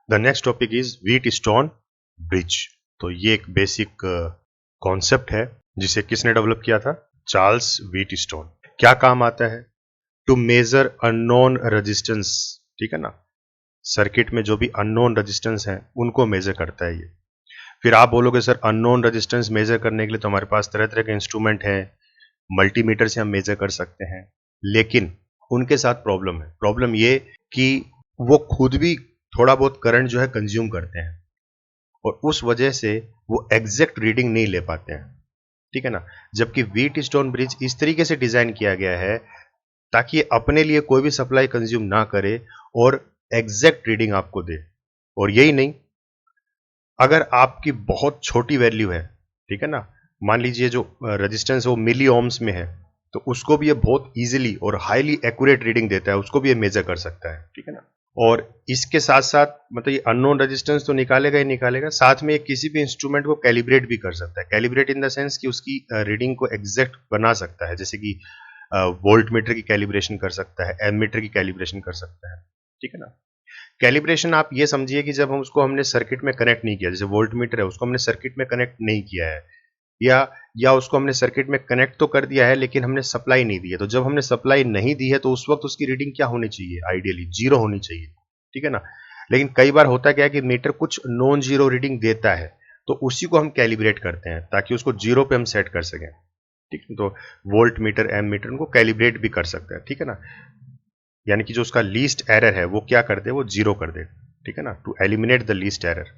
The next topic is Wheatstone bridge. तो ये एक बेसिक कॉन्सेप्ट है जिसे किसने डेवलप किया था? Charles Wheatstone. क्या काम आता है? To measure unknown resistance. ठीक है ना, सर्किट में जो भी अननोन रेजिस्टेंस है उनको मेजर करता है ये। फिर आप बोलोगे सर अननोन रेजिस्टेंस मेजर करने के लिए तो हमारे पास तरह तरह के इंस्ट्रूमेंट हैं, मल्टीमीटर से हम मेजर कर सकते हैं, लेकिन उनके साथ प्रॉब्लम है। प्रॉब्लम ये कि वो खुद भी थोड़ा बहुत करंट जो है कंज्यूम करते हैं और उस वजह से वो एग्जैक्ट रीडिंग नहीं ले पाते हैं। ठीक है ना, जबकि व्हीटस्टोन ब्रिज इस तरीके से डिजाइन किया गया है ताकि ये अपने लिए कोई भी सप्लाई कंज्यूम ना करे और एग्जैक्ट रीडिंग आपको दे। और यही नहीं, अगर आपकी बहुत छोटी वैल्यू है, ठीक है ना, मान लीजिए जो रेजिस्टेंस वो मिली ओम्स में है, तो उसको भी ये बहुत इजीली और हाईली एक्यूरेट रीडिंग देता है, उसको भी ये मेजर कर सकता है। ठीक है ना, और इसके साथ साथ मतलब ये अननोन रेजिस्टेंस तो निकालेगा ही निकालेगा, साथ में ये किसी भी इंस्ट्रूमेंट को कैलिब्रेट भी कर सकता है। कैलिब्रेट इन द सेंस कि उसकी रीडिंग को एग्जैक्ट बना सकता है, जैसे कि वोल्ट मीटर की कैलिब्रेशन कर सकता है, एमीटर की कैलिब्रेशन कर सकता है। ठीक है ना, कैलिब्रेशन आप ये समझिए कि जब हम उसको हमने सर्किट में कनेक्ट नहीं किया, जैसे वोल्ट मीटर है उसको हमने सर्किट में कनेक्ट नहीं किया है, या उसको हमने सर्किट में कनेक्ट तो कर दिया है लेकिन हमने सप्लाई नहीं दी है, तो जब हमने सप्लाई नहीं दी है तो उस वक्त उसकी रीडिंग क्या होनी चाहिए? आइडियली जीरो होनी चाहिए। ठीक है ना, लेकिन कई बार होता क्या है कि मीटर कुछ नॉन जीरो रीडिंग देता है, तो उसी को हम कैलिब्रेट करते हैं ताकि उसको जीरो पे हम सेट कर सकें। ठीक है, तो वोल्ट मीटर, एम मीटर उनको कैलिब्रेट भी कर सकते हैं। ठीक है ना, यानी कि जो उसका लीस्ट एरर है वो क्या कर दे? वो जीरो कर दे। ठीक है ना, to eliminate the least error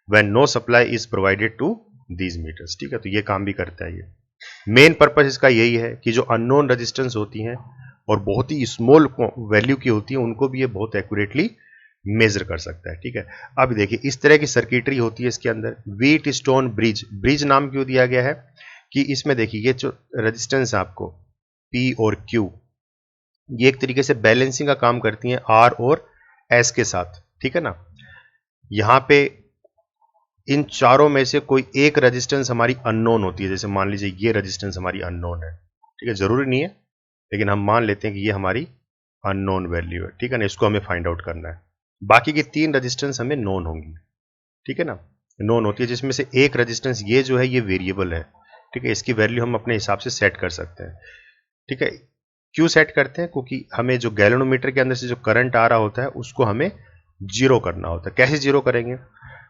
when no supply is provided to these meters. ठीक है, तो ये काम भी करता है ये। मेन पर्पस इसका यही है कि जो अननोन रेजिस्टेंस होती हैं और बहुत ही स्मॉल वैल्यू की होती है उनको भी ये बहुत एक्यूरेटली मेजर कर सकता है। ठीक है, अब देखिए इस तरह की सर्किटरी होती है इसके अंदर। व्हीटस्टोन ब्रिज, ब्रिज नाम क्यों दिया गया है कि इसमें देखिए ये जो रेजिस्टेंस है आपको P और Q, ये एक तरीके से बैलेंसिंग का काम करती हैं R और S के साथ। ठीक है ना, यहां पे इन चारों में से कोई एक रेजिस्टेंस हमारी अननोन होती है, जैसे मान लीजिए ये रेजिस्टेंस हमारी अननोन है। ठीक है, जरूरी नहीं है लेकिन हम मान लेते हैं कि ये हमारी अननोन वैल्यू है। ठीक है ना, इसको हमें फाइंड आउट करना है। बाकी की तीन रेजिस्टेंस हमें नोन होंगी। ठीक है ना, नोन होती है, जिसमें से एक रेजिस्टेंस ये जो है ये वेरिएबल है। ठीक है, इसकी वैल्यू हम अपने हिसाब से सेट कर सकते हैं। ठीक है, क्यों सेट करते हैं? क्योंकि हमें जो गैल्वेनोमीटर के अंदर से जो करंट आ रहा होता है उसको हमें जीरो करना होता है। कैसे जीरो करेंगे?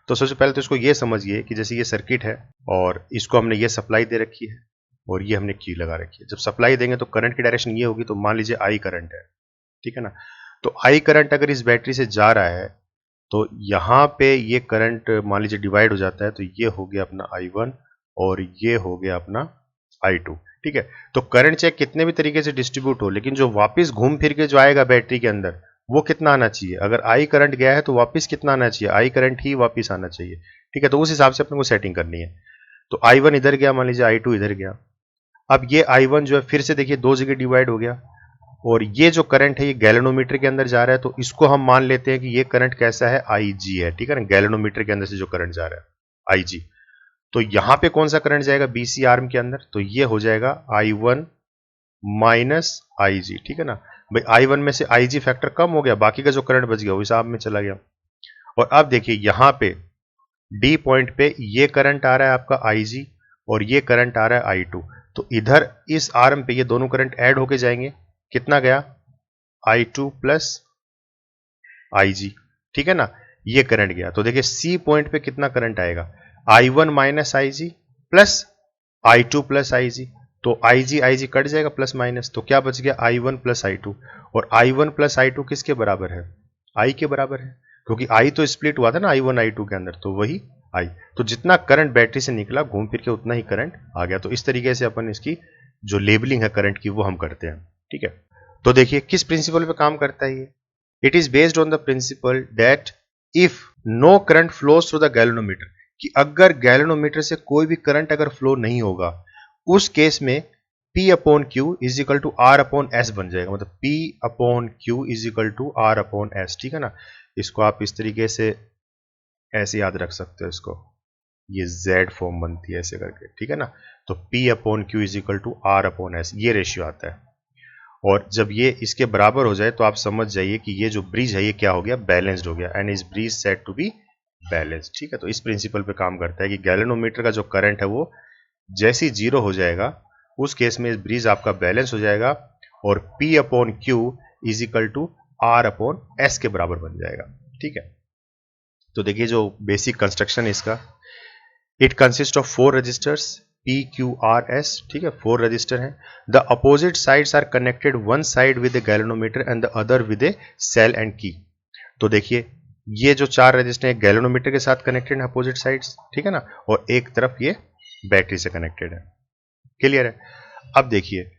तो सबसे पहले तो इसको ये समझिए कि जैसे ये सर्किट है और इसको हमने ये सप्लाई दे रखी है और ये हमने की लगा रखी है। जब सप्लाई देंगे तो करंट की डायरेक्शन ये होगी, तो मान लीजिए आई करंट है। ठीक है ना, तो आई करंट अगर इस बैटरी से जा रहा है तो यहाँ पे ये करंट मान लीजिए डिवाइड हो जाता है, तो ये हो गया अपना I1 और ये हो गया अपना I2। ठीक है, तो करंट चाहे कितने भी तरीके से डिस्ट्रीब्यूट हो, लेकिन जो वापस घूम फिर के जो आएगा बैटरी के अंदर वो कितना आना चाहिए? अगर आई करंट गया है तो वापस कितना आना चाहिए? आई करंट ही वापस आना चाहिए। ठीक है, तो उस हिसाब से अपने को सेटिंग करनी है। तो I1 इधर गया, मान लीजिए I2 इधर गया। अब ये I1 जो है फिर से देखिए दो जगह डिवाइड हो गया और ये जो करंट है ये गैल्वेनोमीटर के अंदर जा रहा है, तो इसको हम मान लेते हैं कि ये करंट कैसा है? IG है। ठीक है ना, गैल्वेनोमीटर के अंदर से जो करंट जा रहा है IG। तो यहां पे कौन सा करंट जाएगा BC आर्म के अंदर? तो ये हो जाएगा I1 माइनस IG। ठीक है ना, भाई I1 में से IG फैक्टर कम हो गया, बाकी का जो करंट बच गया वो हिसाब में चला गया। और अब देखिए यहां पे D पॉइंट पे ये करंट आ रहा है आपका IG और ये करंट आ रहा है I2, तो इधर इस आर्म पे ये दोनों करंट ऐड होके जाएंगे। कितना गया? I2 plus IG। ठीक है ना, ये करंट गया, तो देखिए C पॉइंट पे कितना करंट आएगा? I1 minus IG plus I2 plus IG। तो IG कट जाएगा प्लस माइनस, तो क्या बच गया? I1 plus I2। और I1 प्लस I2 किसके बराबर है? I के बराबर है, क्योंकि I तो स्प्लिट हुआ था ना I1 I2 के अंदर, तो वही I। तो जितना करंट बैटरी से निकला घूम फिर के उतना ही करंट आ गया। तो इस तरीके से अपन इसकी जो लेबलिंग है करंट की वो हम करते हैं। ठीक है, तो देखिए किस प्रिंसिपल पे काम करता है ये। It is based on the principle that if no current flows through the galvanometer, कि अगर गैल्वेनोमीटर से कोई भी करंट अगर फ्लो नहीं होगा उस केस में P upon Q is equal to R upon S बन जाएगा। मतलब P upon Q is equal to R upon S। ठीक है ना, इसको आप इस तरीके से ऐसे याद रख सकते हो, इसको ये Z फॉर्म बनती है ऐसे करके। ठीक है ना, तो P upon Q is equal to R upon S, ये रेशियो आता है। और जब ये इसके बराबर हो जाए तो आप समझ जाइए कि ये जो ब्रिज है ये क्या हो गया, बैलेंस्ड हो गया, and is bridge said to be balanced. ठीक है, तो इस प्रिंसिपल पे काम करता है कि गैल्वेनोमीटर का जो करंट है वो जैसे ही जीरो हो जाएगा उस केस में ब्रिज आपका बैलेंस हो जाएगा और P upon Q is equal to R upon S के बराबर बन जाएगा। ठीक है, तो देखिए जो बेसिक कंस्ट्रक्शन है इसका, it consist of 4 resistors P Q R S। ठीक है, 4 रजिस्टर हैं। The opposite sides are connected, one side with a galvanometer and the other with a cell and key. तो देखिए ये जो 4 रजिस्टर हैं गैल्वेनोमीटर के साथ कनेक्टेड है अपोजिट साइड्स, ठीक है ना, और एक तरफ ये बैटरी से कनेक्टेड है। क्लियर है? अब देखिए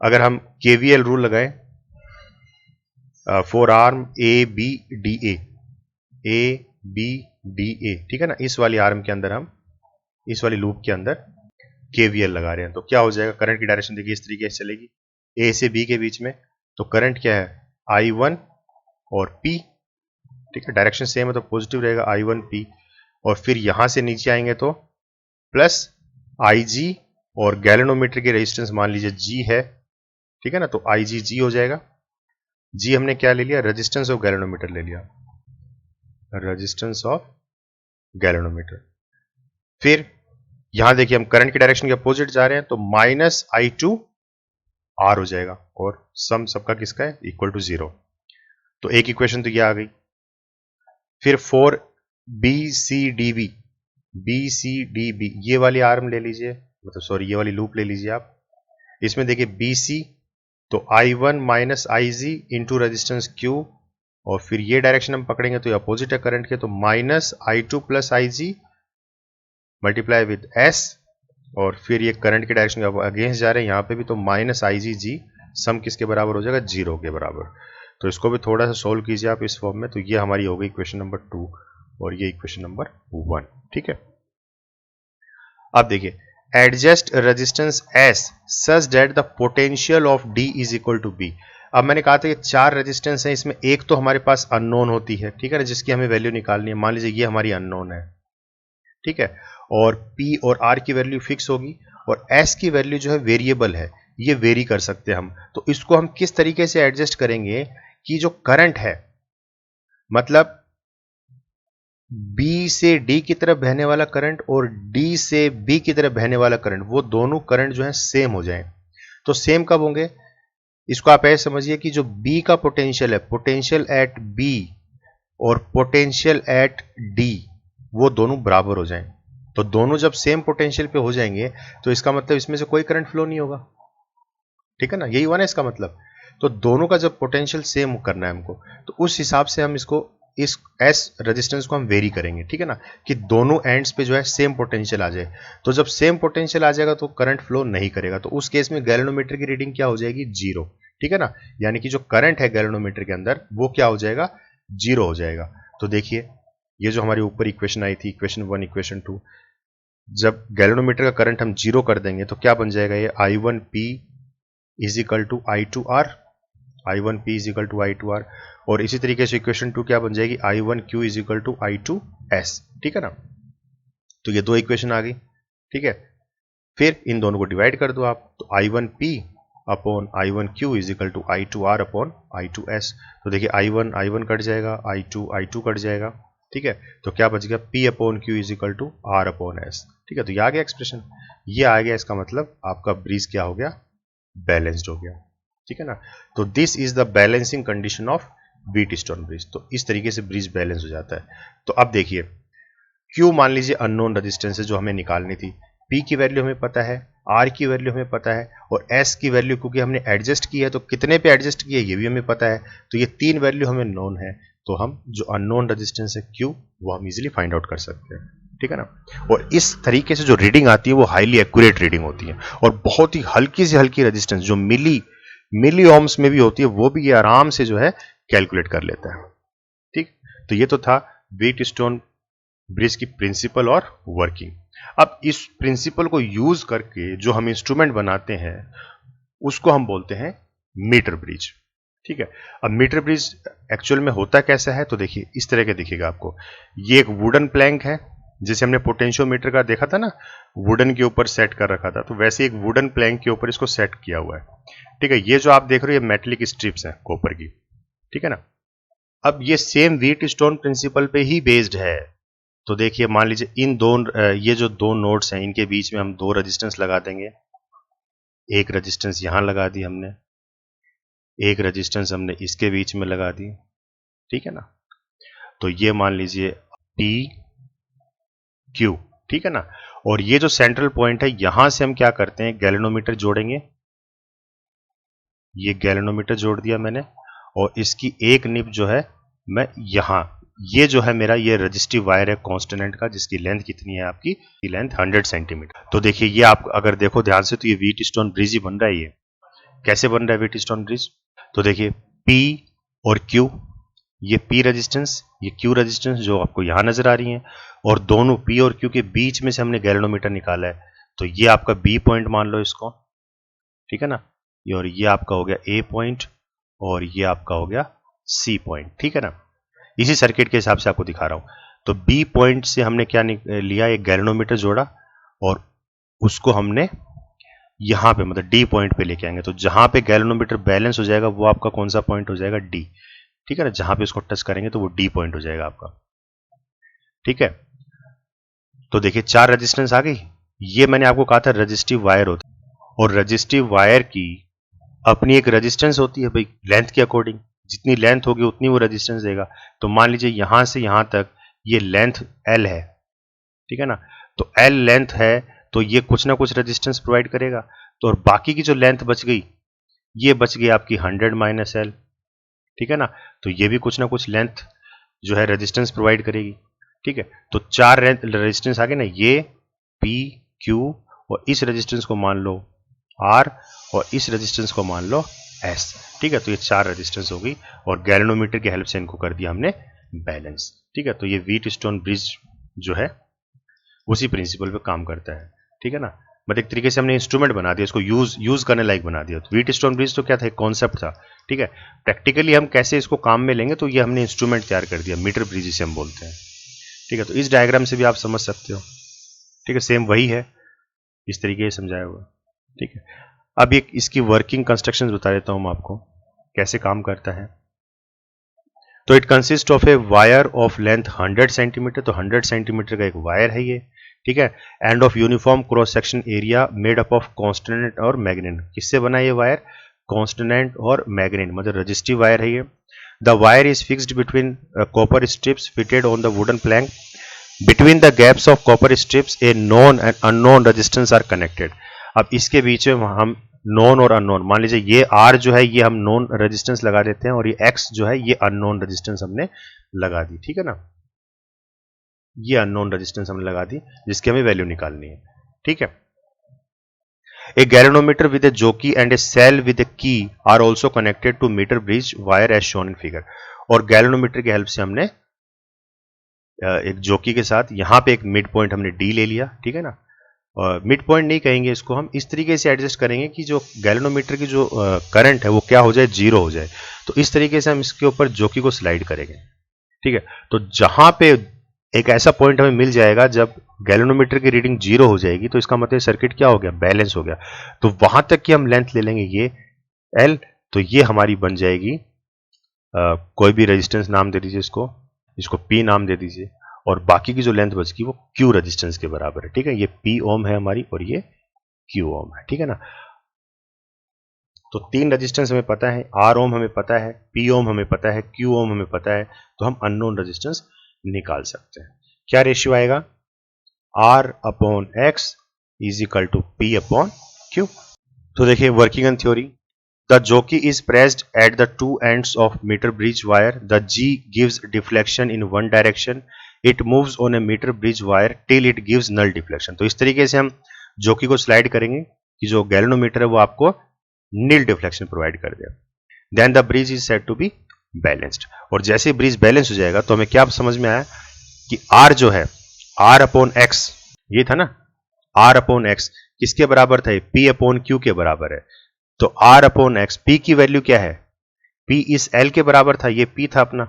अगर हम KVL रूल लगाएं, फॉर आर्म ABDA, ABDA, ठीक है ना, इस वाली आर्म के अंदर हम इस वाली लूप के अंदर KVL लगा रहे हैं तो क्या हो जाएगा, करंट की डायरेक्शन देखिए इस तरीके से चलेगी A से B के बीच में। तो करंट क्या है, I1 और P। ठीक है, डायरेक्शन सेम है तो पॉजिटिव रहेगा I1P, और फिर यहां से नीचे आएंगे तो प्लस IG, और गैल्वेनोमीटर की रेजिस्टेंस मान लीजिए G है। ठीक है ना, तो IgG हो जाएगा। G हमने क्या ले लिया, रेजिस्टेंस ऑफ गैल्वेनोमीटर ले लिया, रेजिस्टेंस ऑफ गैल्वेनोमीटर। फिर यहां देखिए हम करंट की डायरेक्शन के अपोजिट जा रहे हैं तो माइनस I2R हो जाएगा, और सम सबका किसका है, इक्वल टू 0। तो एक इक्वेशन तो ये आ गई। फिर 4 BCDB, BCDB ये वाली आर्म ले लीजिए, मतलब सॉरी ये वाली लूप ले लीजिए आप। इसमें देखिए BC तो I1 minus IG into resistance Q, और फिर ये डायरेक्शन हम पकड़ेंगे तो ये अपोजिट है करंट के, तो minus I2 plus IG multiply with S, और फिर ये करंट के डायरेक्शन के अगेंस्ट जा रहे हैं यहाँ पे भी, तो माइनस IgG सम किसके बराबर हो जाएगा, 0 के बराबर। तो इसको भी थोड़ा सा सोल्व कीजिए आप इस फॉर्म में, तो ये हमारी हो गई इक्वेशन नंबर 2 और ये इक्वेशन नंबर 1। ठीक है, अब देखिए adjust resistance S such that the potential of D is equal to B। अब मैंने कहा था कि 4 रेजिस्टेंस है, इसमें एक तो हमारे पास अननोन होती है, ठीक है ना, जिसकी हमें वैल्यू निकालनी है। मान लीजिए ये हमारी अननोन है, ठीक है, और P और R की वैल्यू फिक्स होगी, और S की वैल्यू जो है वेरिएबल है, ये वेरी कर सकते हैं हम। तो इसको हम किस तरीके से एडजस्ट करेंगे कि जो करंट है, मतलब B से D की तरफ बहने वाला करंट और D से B की तरफ बहने वाला करंट, वो दोनों करंट जो है सेम हो जाएं। तो सेम कब होंगे, इसको आप ऐसे समझिए कि जो B का पोटेंशियल है, पोटेंशियल एट B और पोटेंशियल एट D, वो दोनों बराबर हो जाएं। तो दोनों जब सेम पोटेंशियल पे हो जाएंगे तो इसका मतलब इसमें से कोई करंट फ्लो नहीं होगा। ठीक है ना, यही हुआ ना इसका मतलब। तो दोनों का जब पोटेंशियल सेम करना है हमको, तो उस हिसाब से हम इसको इस S रेजिस्टेंस को हम वेरी करेंगे। ठीक है ना, कि दोनों एंड्स पे जो है सेम पोटेंशियल आ जाए। तो जब सेम पोटेंशियल आ जाएगा तो करंट फ्लो नहीं करेगा, तो उस केस में गैल्वेनोमीटर की रीडिंग क्या हो जाएगी, 0। ठीक है ना, यानी कि जो करंट है गैल्वेनोमीटर के अंदर वो क्या हो जाएगा, 0 हो जाएगा। तो देखिए ये जो हमारी ऊपर इक्वेशन आई थी, इक्वेशन 1 इक्वेशन 2, जब गैल्वेनोमीटर का करंट हम 0 कर देंगे तो क्या बन जाएगा, ये I1P is equal to I2R, I1P is equal to I2R, और इसी तरीके से इक्वेशन 2 क्या बन जाएगी, I1Q is equal to I2S। ठीक है ना, तो ये दो इक्वेशन आ गई। ठीक है, फिर इन दोनों को डिवाइड कर दो आप, तो I1P upon I1Q is equal to I2R upon I2S। तो देखिए I1 कट जाएगा, I2 कट जाएगा। ठीक है, तो क्या बच गया, P upon Q is equal to R upon S। ठीक है, तो ये आ गया एक्सप्रेशन, ये आ गया, इसका मतलब आपका ब्रिज क्या हो गया, बैलेंस्ड हो गया। ठीक है ना, तो this is the balancing condition of Wheatstone bridge. तो इस तरीके से ब्रिज बैलेंस हो जाता है। तो अब देखिए Q मान लीजिए अननोन रेजिस्टेंस है जो हमें निकालनी थी, P की वैल्यू हमें पता है, R की वैल्यू हमें पता है, और S की वैल्यू क्योंकि हमने एडजस्ट की है तो कितने पे एडजस्ट किया ये भी हमें पता है। तो ये तीन वैल्यू हमें नोन है, तो हम जो अननोन रेजिस्टेंस है Q वो हम इजीली फाइंड आउट कर सकते हैं। ठीक है ना, और इस तरीके से जो रीडिंग आती है वो हाईली एक्यूरेट रीडिंग होती है, और बहुत ही हल्की से हल्की रेजिस्टेंस जो मिली ओम्स में भी होती है वो भी ये आराम से जो है कैलकुलेट कर लेता है। ठीक, तो ये तो था व्हीटस्टोन ब्रिज की प्रिंसिपल और वर्किंग। अब इस प्रिंसिपल को यूज करके जो हम इंस्ट्रूमेंट बनाते हैं उसको हम बोलते हैं मीटर ब्रिज। ठीक है, अब मीटर ब्रिज एक्चुअल में होता कैसा है, तो देखिए इस तरह के दिखेगा आपको। ये एक वुडन प्लैंक है, जैसे हमने पोटेंशियोमीटर का देखा था ना, वुडन के ऊपर सेट कर रखा था, तो वैसे एक वुडन प्लैंक के ऊपर इसको सेट किया हुआ है। ठीक है, ये जो आप देख रहे हो ये मेटलिक स्ट्रिप्स हैं कॉपर की। ठीक है ना। अब ये सेम व्हीट स्टोन प्रिंसिपल पे ही बेस्ड है। तो देखिए, मान लीजिए इन ये जो दो नोड्स हैं इनके बीच में हम दो रेजिस्टेंस लगा देंगे। एक रेजिस्टेंस यहां लगा दी हमने, एक रेजिस्टेंस हमने इसके बीच में लगा दी। ठीक है ना। तो ये मान लीजिए पी क्यू। ठीक है ना। और ये जो सेंट्रल पॉइंट है यहां से हम क्या करते हैं, गैल्वेनोमीटर जोड़ेंगे। ये गैल्वेनोमीटर जोड़ दिया मैंने, और इसकी एक निब जो है मैं यहां, ये जो है मेरा ये रजिस्टिव वायर है कॉन्स्टेंट का, जिसकी लेंथ कितनी है आपकी, लेंथ 100 सेंटीमीटर। तो देखिए ये आप अगर देखो ध्यान से तो ये व्हीट स्टोन ब्रिज ही बन रहा है। ये कैसे बन रहा है व्हीट स्टोन ब्रिज? तो देखिए पी और क्यू, ये पी रेजिस्टेंस, ये क्यू रेजिस्टेंस जो आपको यहां नजर आ रही है, और दोनों पी और क्यू के बीच में से हमने गैल्वेनोमीटर निकाला है। तो ये आपका बी पॉइंट मान लो इसको। ठीक है ना। और ये आपका हो गया ए पॉइंट, और ये आपका हो गया सी पॉइंट। ठीक है ना। इसी सर्किट के हिसाब से आपको दिखा रहा हूं। तो बी पॉइंट से हमने क्या लिया, एक गैल्वेनोमीटर जोड़ा, और उसको हमने यहां पे मतलब डी पॉइंट पे लेके आएंगे। तो जहां पे गैल्वेनोमीटर बैलेंस हो जाएगा वो आपका कौन सा पॉइंट हो जाएगा, डी। ठीक है ना। जहां पे उसको टच करेंगे तो वो डी पॉइंट हो जाएगा आपका। ठीक है। तो देखिए 4 रेजिस्टेंस आ गई। ये मैंने आपको कहा था रजिस्टिव वायर होता है, और रजिस्टिव वायर की अपनी एक रेजिस्टेंस होती है भाई, लेंथ के अकॉर्डिंग जितनी लेंथ होगी उतनी वो रेजिस्टेंस देगा। तो मान लीजिए यहां से यहां तक ये लेंथ एल है। ठीक है ना। तो एल लेंथ है तो ये कुछ ना कुछ रेजिस्टेंस प्रोवाइड करेगा। तो और बाकी की जो लेंथ बच गई, ये बच गई आपकी 100 माइनस एल। ठीक है ना। तो ये भी कुछ ना कुछ लेंथ जो है रेजिस्टेंस प्रोवाइड करेगी। ठीक है। तो 4 रेजिस्टेंस आ गए ना, ये पी क्यू, और इस रेजिस्टेंस को मान लो आर, और इस रेजिस्टेंस को मान लो एस। ठीक है। तो ये 4 रेजिस्टेंस हो गई, और गैल्वेनोमीटर की हेल्प से इनको कर दिया हमने बैलेंस। ठीक है। तो ये व्हीट स्टोन ब्रिज जो है उसी प्रिंसिपल पे काम करता है। ठीक है ना। मतलब एक तरीके से हमने इंस्ट्रूमेंट बना दिया, इसको यूज करने लायक बना दिया। तो व्हीट स्टोन ब्रिज तो क्या था, एक कॉन्सेप्ट था। ठीक है। प्रैक्टिकली हम कैसे इसको काम में लेंगे, तो ये हमने इंस्ट्रूमेंट तैयार कर दिया, मीटर ब्रिज जिसे हम बोलते हैं। ठीक है। तो इस डायग्राम से भी आप समझ सकते हो। ठीक है। सेम वही है, इस तरीके से समझाया हुआ। ठीक है। अब एक इसकी वर्किंग कंस्ट्रक्शन बता देता हूं मैं आपको कैसे काम करता है। तो it consist of a wire of length 100 centimetre. तो 100 सेंटीमीटर का एक वायर है ये। ठीक है। End of uniform cross section area made up of constant और मैग्नेट। किससे बना ये वायर, कांस्टेंट और मैग्नेट, मतलब रजिस्टिव वायर है ये। The wire is fixed between copper strips fitted on the wooden plank. Between the gaps of copper strips A known and unknown resistance R connected. अब इसके बीच में हम नोन और unknown, मान लीजिए ये आर जो है ये हम नोन रेजिस्टेंस लगा देते हैं, और ये एक्स जो है ये अननोन रेजिस्टेंस हमने लगा दी। ठीक है ना। ये अननोन रेजिस्टेंस हमने लगा दी जिसकी हमें वैल्यू निकालनी है। ठीक है। ए galvanometer with a jockey and a cell with a key are also connected to meter bridge wire as shown in figure. और गैल्वेनोमीटर की हेल्प से हमने एक जोकी के साथ यहां पे एक मिड पॉइंट हमने डी ले लिया। ठीक है ना। मिड पॉइंट नहीं कहेंगे इसको, हम इस तरीके से एडजस्ट करेंगे कि जो गैल्वेनोमीटर की जो करंट है वो क्या हो जाए, जीरो हो जाए। तो इस तरीके से हम इसके ऊपर जोकी को स्लाइड करेंगे। ठीक है। तो जहां पे एक ऐसा पॉइंट हमें मिल जाएगा जब गैल्वेनोमीटर की रीडिंग जीरो हो जाएगी, तो इसका मतलब सर्किट क्या हो गया, बैलेंस हो गया। तो वहां तक की हम लेंथ ले लेंगे ये एल। तो ये हमारी बन जाएगी कोई भी रेजिस्टेंस नाम दे दीजिए इसको पी नाम दे दीजिए, और बाकी की जो लेंथ बचेगी वो क्यू रेजिस्टेंस के बराबर है। ठीक है। ये पी ओम है हमारी और ये क्यू ओम है। ठीक है ना। तो 3 रेजिस्टेंस हमें पता है, आर ओम हमें पता है, पी ओम हमें पता है, क्यू ओम हमें पता है। तो हम अननोन रेजिस्टेंस निकाल सकते हैं। क्या रेशियो आएगा, R upon X is equal to P upon Q. तो देखिए working and theory. The jockey is pressed at the two ends of meter bridge wire. The G gives deflection in one direction. It moves on a meter bridge wire till it gives null deflection. तो इस तरीके से हम जोकी को slide करेंगे कि जो गैल्वेनोमीटर है वो आपको नील डिफ्लेक्शन प्रोवाइड कर दे। Then the bridge is said to be balanced. और जैसे ब्रिज बैलेंस हो जाएगा तो हमें क्या समझ में आया कि R जो है R अपॉन एक्स, ये था ना R अपॉन एक्स किसके बराबर था, P अपॉन क्यू के बराबर है। तो R अपॉन एक्स, P की वैल्यू क्या है, P इस L के बराबर था, ये P था अपना।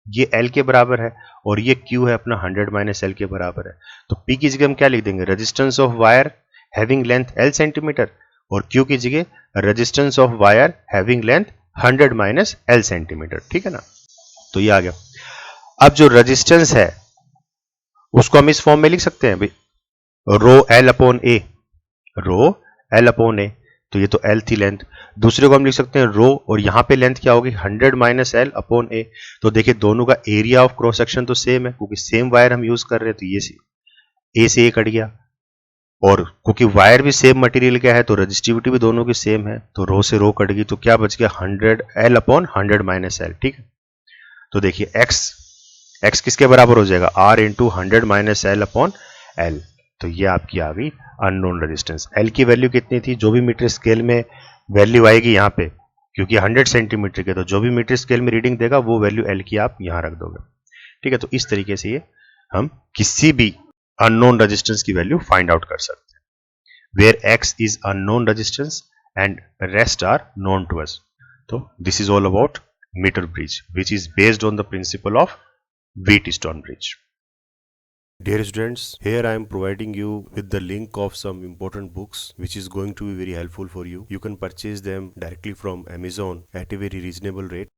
ये L के बराबर है और ये Q है अपना 100 माइनस L के बराबर है। तो P की जगह हम क्या लिख देंगे, resistance of wire having length L centimetre, और Q की जगह resistance of wire having length 100 minus L centimetre. ठीक है ना, तो ये आ गया। अब जो रेजिस्टेंस है उसको हम इस फॉर्म में लिख सकते हैं भाई, rho L upon A, rho L upon A, तो ये तो L थी लेंथ। दूसरे को हम लिख सकते हैं रो, और यहां पे लेंथ क्या होगी, 100 माइनस L अपॉन A। तो देखिए दोनों का एरिया ऑफ क्रॉस सेक्शन तो सेम है, क्योंकि सेम वायर हम यूज कर रहे हैं, तो ये A से A कट गया, और क्योंकि वायर भी सेम मटेरियल का है तो रजिस्टिविटी भी दोनों की सेम है, तो रो से रो कट गई, तो क्या बच गया 100 L अपॉन 100 माइनस L। ठीक है, तो देखिए x किसके बराबर हो जाएगा, R into 100 minus L upon L। तो ये आपकी आ गई अननोन रेजिस्टेंस। L की वैल्यू कितनी थी, जो भी मीटर स्केल में वैल्यू आएगी यहाँ पे, क्योंकि 100 सेंटीमीटर के, तो जो भी मीटर स्केल में रीडिंग देगा वो वैल्यू L की आप यहाँ रख दोगे। ठीक है, तो इस तरीके से ये हम किसी भी अननोन रेजिस्टेंस की वैल्यू फाइंड आउट कर सकते हैं, where x is unknown resistance and rest are known to us. So this is all about meter bridge, which is based on the principle of Wheatstone bridge. Dear students, here I am providing you with the link of some important books which is going to be very helpful for you. You can purchase them directly from Amazon at a very reasonable rate.